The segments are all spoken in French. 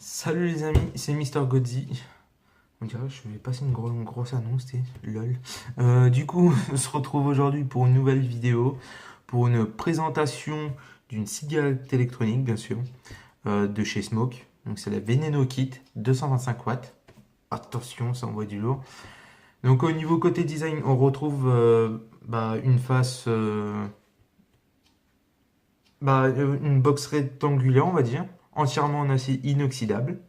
Salut les amis, c'est Mister Godzi. On dirait que je vais passer une grosse annonce, lol. Du coup, on se retrouve aujourd'hui pour une nouvelle vidéo, pour une présentation d'une cigarette électronique, bien sûr, de chez Smoke. Donc c'est la Veneno Kit 225 watts. Attention, ça envoie du lourd. Donc au niveau côté design, on retrouve une face, une box rectangulaire, on va dire, entièrement en acier inoxydable.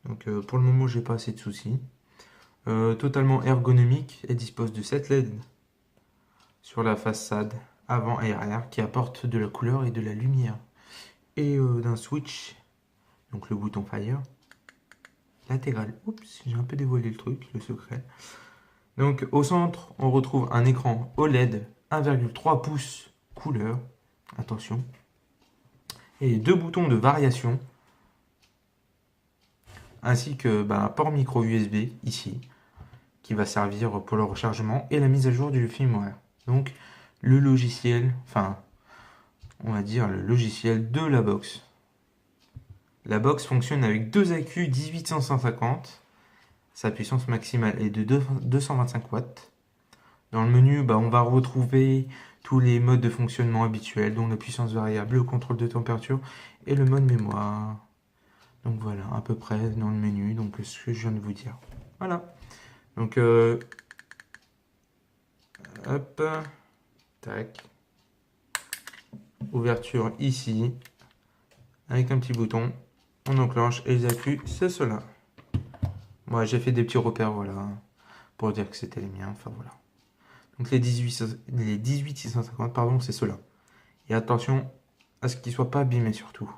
Donc pour le moment, j'ai pas assez de soucis. Totalement ergonomique, elle dispose de 7 LED sur la façade avant et arrière qui apportent de la couleur et de la lumière. Et d'un switch, donc le bouton Fire, latéral. Oups, j'ai un peu dévoilé le truc, le secret. Donc au centre, on retrouve un écran OLED 1,3 pouces couleur. Attention. Et deux boutons de variation. Ainsi que un port micro USB ici, qui va servir pour le rechargement et la mise à jour du firmware. Donc le logiciel, on va dire le logiciel de la box. La box fonctionne avec deux accus 18150. Sa puissance maximale est de 225 watts. Dans le menu, on va retrouver tous les modes de fonctionnement habituels, dont la puissance variable, le contrôle de température et le mode mémoire. Donc voilà, à peu près dans le menu, donc ce que je viens de vous dire. Voilà. Donc, hop, tac. Ouverture ici, avec un petit bouton. On enclenche et les accus, c'est cela. Moi, j'ai fait des petits repères, voilà, pour dire que c'était les miens. Enfin, voilà. Donc, les 18650, pardon, c'est cela. Et attention à ce qu'ils ne soient pas abîmés, surtout.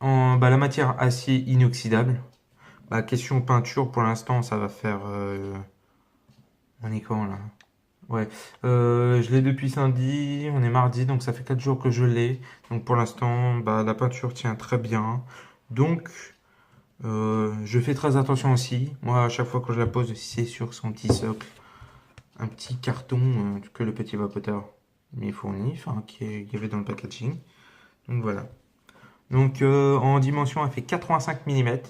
La matière acier inoxydable. Question peinture, pour l'instant, ça va faire... on est quand, là? Ouais, je l'ai depuis samedi, on est mardi, donc ça fait 4 jours que je l'ai. Donc pour l'instant, la peinture tient très bien. Donc, je fais très attention aussi. Moi, à chaque fois que je la pose, c'est sur son petit socle. Un petit carton que le petit vapoteur m'y fournit, qu'il y avait dans le packaging. Donc voilà. Donc en dimension, elle fait 85 mm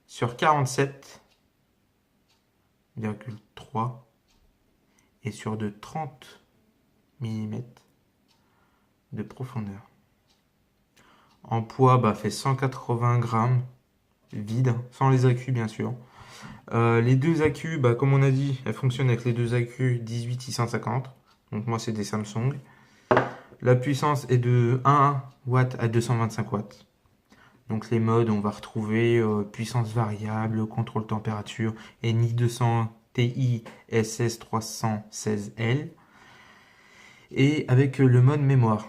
sur 47,3 et sur de 30 mm de profondeur. En poids, fait 180 grammes vide, sans les accus bien sûr. Les deux accus, comme on a dit, elles fonctionnent avec les deux accus 18650. Donc moi c'est des Samsung. La puissance est de 1 watt à 225 watts. Donc les modes, on va retrouver puissance variable, contrôle température et NI 200 Ti SS 316L. Et avec le mode mémoire.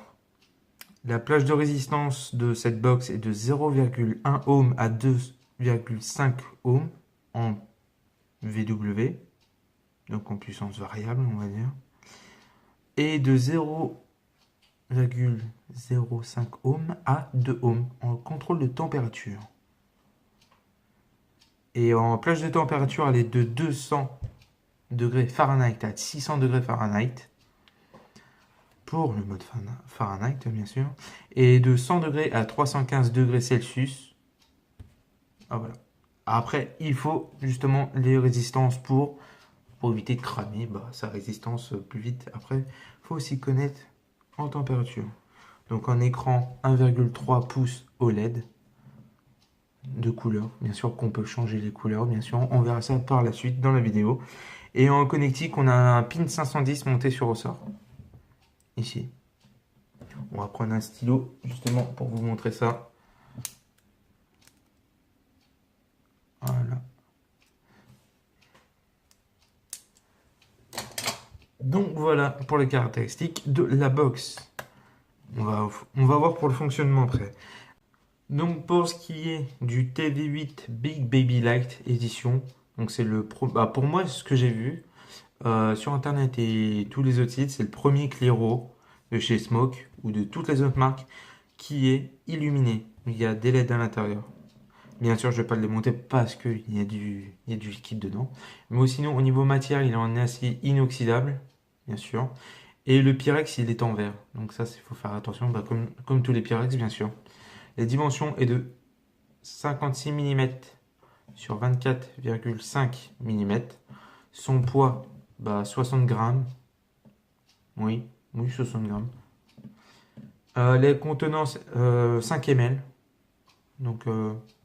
La plage de résistance de cette box est de 0,1 ohm à 2,5 ohm en VW, donc en puissance variable, on va dire, et de 0,05 ohm à 2 ohm en contrôle de température. Et en plage de température, elle est de 200 degrés Fahrenheit à 600 degrés Fahrenheit. Pour le mode Fahrenheit, bien sûr, et de 100 degrés à 315 degrés Celsius. Voilà. Après, il faut justement les résistances pour éviter de cramer sa résistance plus vite. Après, il faut aussi connaître en température. Donc un écran 1,3 pouces OLED de couleur. Bien sûr qu'on peut changer les couleurs, bien sûr. On verra ça par la suite dans la vidéo. Et en connectique, on a un pin 510 monté sur ressort. Ici. On va prendre un stylo justement pour vous montrer ça. Voilà. Donc voilà pour les caractéristiques de la box. On va voir pour le fonctionnement après. Donc pour ce qui est du TV8 Big Baby Light édition, donc c'est le pour moi ce que j'ai vu sur internet et tous les autres sites, c'est le premier Clairo de chez Smoke ou de toutes les autres marques qui est illuminé. Il y a des LED à l'intérieur. Bien sûr, je ne vais pas le démonter parce qu'il y a du liquide dedans. Mais sinon, au niveau matière, il est en acier inoxydable, bien sûr. Et le Pyrex, il est en verre. Donc ça, il faut faire attention, comme tous les Pyrex, bien sûr. La dimension est de 56 mm sur 24,5 mm. Son poids, 60 grammes. Oui, 60 grammes. Les contenances, 5 ml. Donc,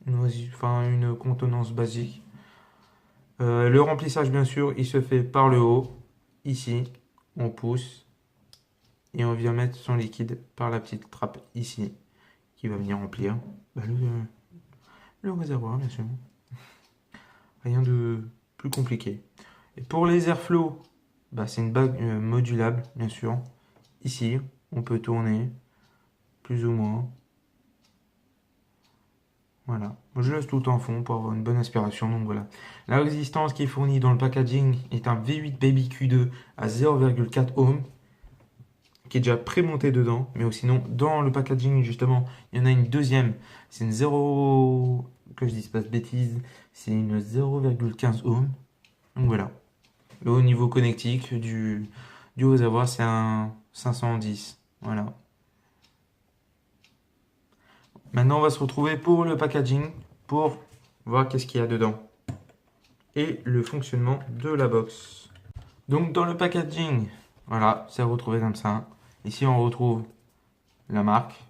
une contenance basique. Le remplissage, bien sûr, il se fait par le haut. Ici, on pousse. Et on vient mettre son liquide par la petite trappe ici. Qui va venir remplir le réservoir, bien sûr. Rien de plus compliqué. Et pour les airflow, c'est une bague modulable, bien sûr. Ici, on peut tourner, plus ou moins. Voilà. Moi, je laisse tout en fond pour avoir une bonne aspiration. Donc voilà. La résistance qui est fournie dans le packaging est un V8 Baby Q2 à 0,4 ohm, qui est déjà pré-monté dedans. Mais sinon, dans le packaging, justement, il y en a une deuxième. C'est une 0... Que je dise pas de bêtises. C'est une 0,15 ohm. Donc voilà. Et au niveau connectique du réservoir, c'est un 510. Voilà. Maintenant, on va se retrouver pour le packaging, pour voir qu'est-ce qu'il y a dedans. Et le fonctionnement de la box. Donc dans le packaging, voilà, c'est retrouvé comme ça. Ici, on retrouve la marque,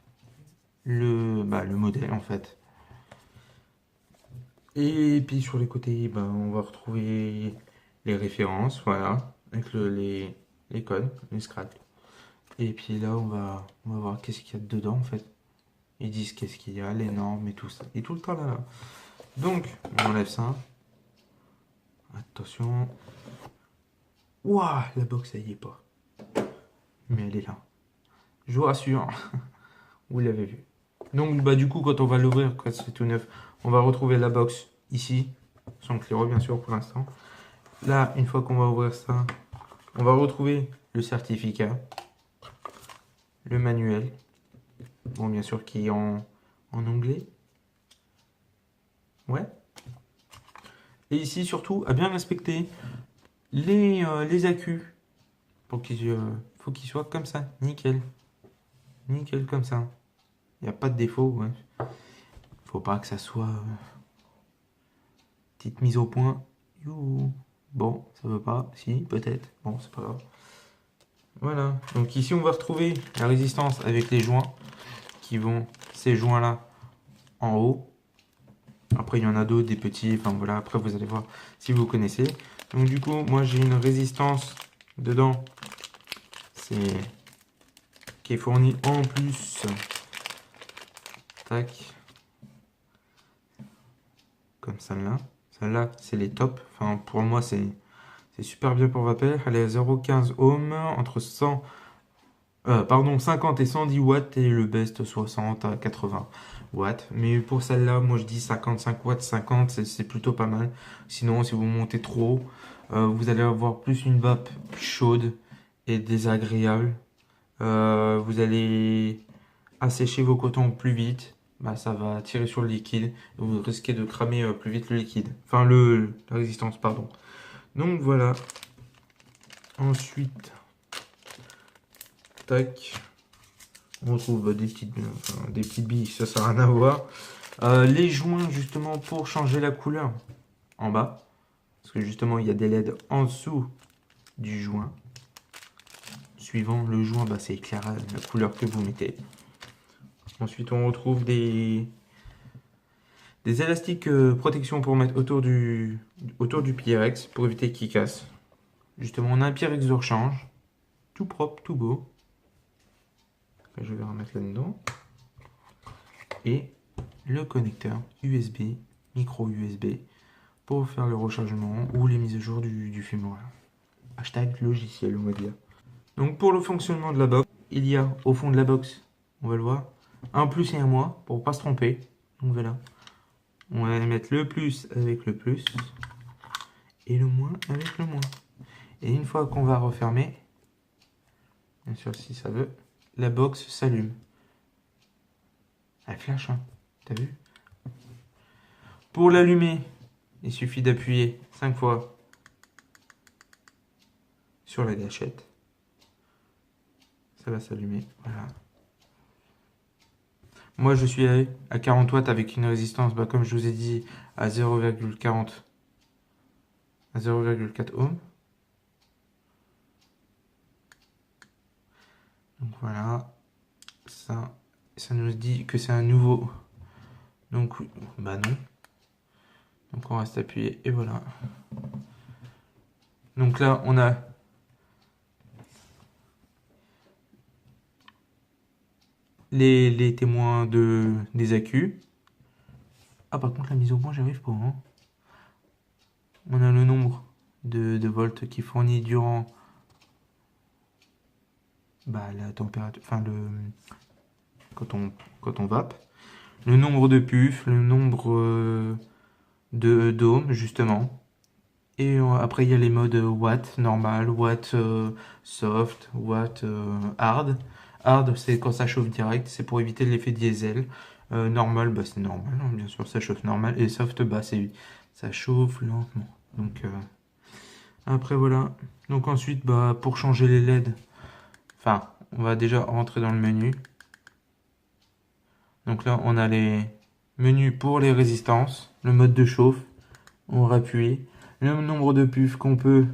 le modèle en fait. Et puis sur les côtés, on va retrouver les références, voilà, avec les codes, les scratchs. Et puis là, on va voir qu'est-ce qu'il y a dedans en fait. Ils disent qu'est-ce qu'il y a, les normes et tout ça. Et tout le temps là. Donc, on enlève ça. Attention. Ouah, la box, elle y est pas. Mais elle est là. Je vous rassure. Vous l'avez vu. Donc, du coup, quand on va l'ouvrir, quand c'est tout neuf, on va retrouver la box ici. Sans claireau, bien sûr, pour l'instant. Là, une fois qu'on va ouvrir ça, on va retrouver le certificat. Le manuel. Bon, bien sûr, qui est en anglais. Ouais. Et ici, surtout, à bien respecter les accus. Pour faut qu'ils soient comme ça. Nickel. Nickel comme ça. Il n'y a pas de défaut. Ouais. Faut pas que ça soit... petite mise au point. Youhou. Bon, ça veut pas. Si, peut-être. Bon, c'est pas grave. Voilà. Donc ici, on va retrouver la résistance avec les joints qui vont... Ces joints-là en haut. Après, il y en a d'autres, des petits. Enfin, voilà. Après, vous allez voir si vous connaissez. Donc, du coup, moi, j'ai une résistance dedans. C'est... qui est fournie en plus. Tac. Comme celle-là. Celle-là, c'est les tops. Enfin, pour moi, c'est super bien pour Vapeur. Elle est à 0,15 ohm, entre 50 et 110 watts, et le best 60 à 80 watts. Mais pour celle-là, moi je dis 55 watts, 50, c'est plutôt pas mal. Sinon, si vous montez trop, vous allez avoir plus une vape chaude et désagréable. Vous allez assécher vos cotons plus vite. Ça va tirer sur le liquide. Et vous risquez de cramer plus vite le liquide. Enfin, la résistance, pardon. Donc voilà. Ensuite, tac. On retrouve des petites billes, ça n'a rien à voir. Les joints, justement, pour changer la couleur en bas. Parce que justement, il y a des LED en dessous du joint. Suivant le joint, c'est éclairage, la couleur que vous mettez. Ensuite, on retrouve des élastiques protection pour mettre autour du Pyrex pour éviter qu'il casse. Justement, on a un Pyrex de rechange. Tout propre, tout beau. Je vais remettre là-dedans. Et le connecteur USB, micro USB, pour faire le rechargement ou les mises à jour du firmware. Hashtag logiciel, on va dire. Donc pour le fonctionnement de la box, il y a au fond de la box, on va le voir, un plus et un moins pour pas se tromper. Donc voilà. On va mettre le plus avec le plus et le moins avec le moins. Et une fois qu'on va refermer, bien sûr si ça veut, la box s'allume. Elle flash, hein. T'as vu? Pour l'allumer, il suffit d'appuyer 5 fois sur la gâchette. Ça va s'allumer, voilà. Moi, je suis à 40 watts avec une résistance, bah, comme je vous ai dit, à 0,40 à 0,4 ohms. Donc voilà, ça nous dit que c'est un nouveau. Donc, bah non. Donc on reste appuyé et voilà. Donc là, on a les témoins des accus. Ah, par contre, la mise au point, j'arrive pas, hein. On a le nombre de volts qui fournit durant bah, la température, enfin quand on vape. Le nombre de pufs, le nombre de d'ohms, justement. Et après, il y a les modes watt normal, watt soft, watt hard. Hard, c'est quand ça chauffe direct, c'est pour éviter l'effet diesel. Normal, bah, c'est normal, hein, bien sûr, ça chauffe normal. Et soft, bah, ça chauffe lentement. Donc, après, voilà. Donc, ensuite, bah, pour changer les LED, enfin, on va déjà rentrer dans le menu. Donc là, on a les menus pour les résistances, le mode de chauffe, on appuie, le nombre de pufs qu'on peut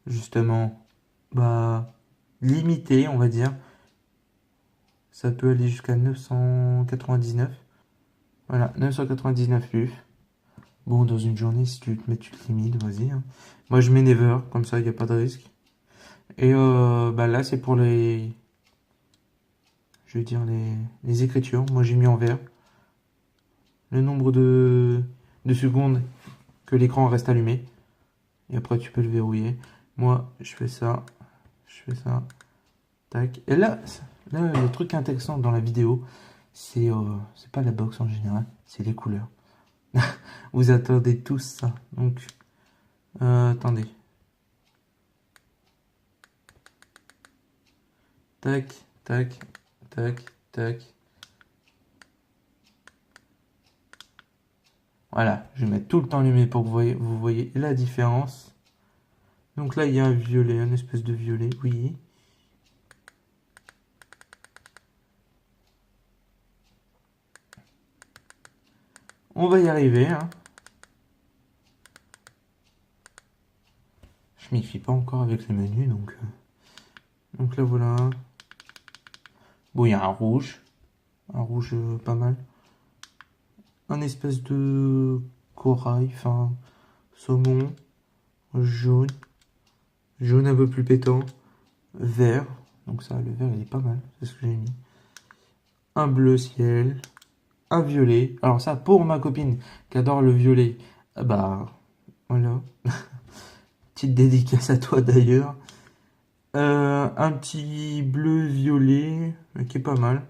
justement bah, limiter, on va dire. Ça peut aller jusqu'à 999. Voilà, 999 pufs. Bon, dans une journée, si tu te mets, tu te limites, vas-y, hein. Moi, je mets never, comme ça, il n'y a pas de risque. Et bah là, c'est pour je veux dire, les écritures. Moi, j'ai mis en vert. Le nombre de secondes que l'écran reste allumé. Et après, tu peux le verrouiller. Moi, je fais ça. Je fais ça. Tac. Et là, le truc intéressant dans la vidéo, c'est pas la box en général, c'est les couleurs. Vous attendez tous ça. Donc, attendez. Tac, tac, tac, tac. Voilà, je vais mettre tout le temps allumé pour que vous voyez la différence. Donc là, il y a un violet, un espèce de violet, oui. On va y arriver, hein. Je m'y fie pas encore avec les menus, donc là, voilà. Bon, il y a un rouge pas mal. Un espèce de corail, enfin, saumon, jaune, jaune un peu plus pétant, vert, donc ça, le vert, il est pas mal, c'est ce que j'ai mis. Un bleu ciel, un violet, alors ça, pour ma copine qui adore le violet, bah, voilà, petite dédicace à toi d'ailleurs. Un petit bleu violet, qui est pas mal,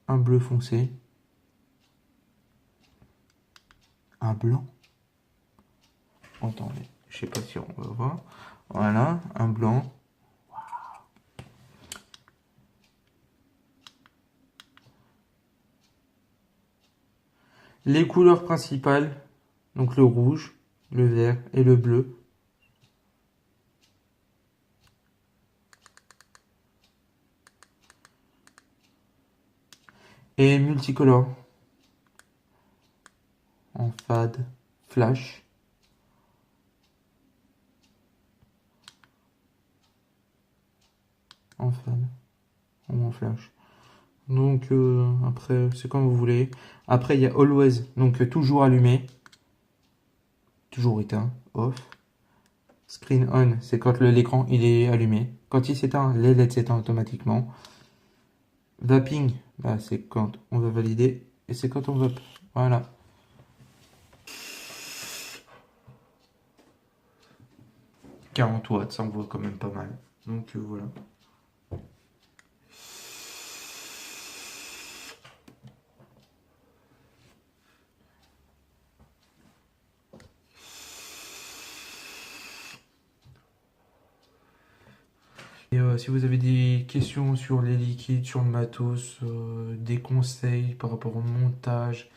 un bleu foncé, un blanc, attendez, je sais pas si on va voir, voilà, un blanc. Les couleurs principales, donc le rouge, le vert et le bleu. Et multicolore. En fade, flash. En fade ou en flash. Donc après, c'est comme vous voulez. Après, il y a always, donc toujours allumé. Toujours éteint, off. Screen on, c'est quand l'écran il est allumé. Quand il s'éteint, les LED s'éteignent automatiquement. Vaping, bah, c'est quand on va valider et c'est quand on vape. Voilà. « 40 watts, ça envoie quand même pas mal. Donc voilà. Et si vous avez des questions sur les liquides, sur le matos, des conseils par rapport au montage,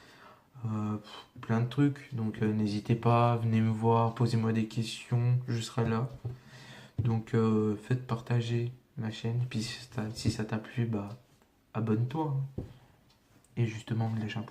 plein de trucs, donc n'hésitez pas, venez me voir, posez-moi des questions, je serai là. Donc faites partager ma chaîne, puis si ça t'a plu, bah abonne-toi, hein. et justement les Japonais.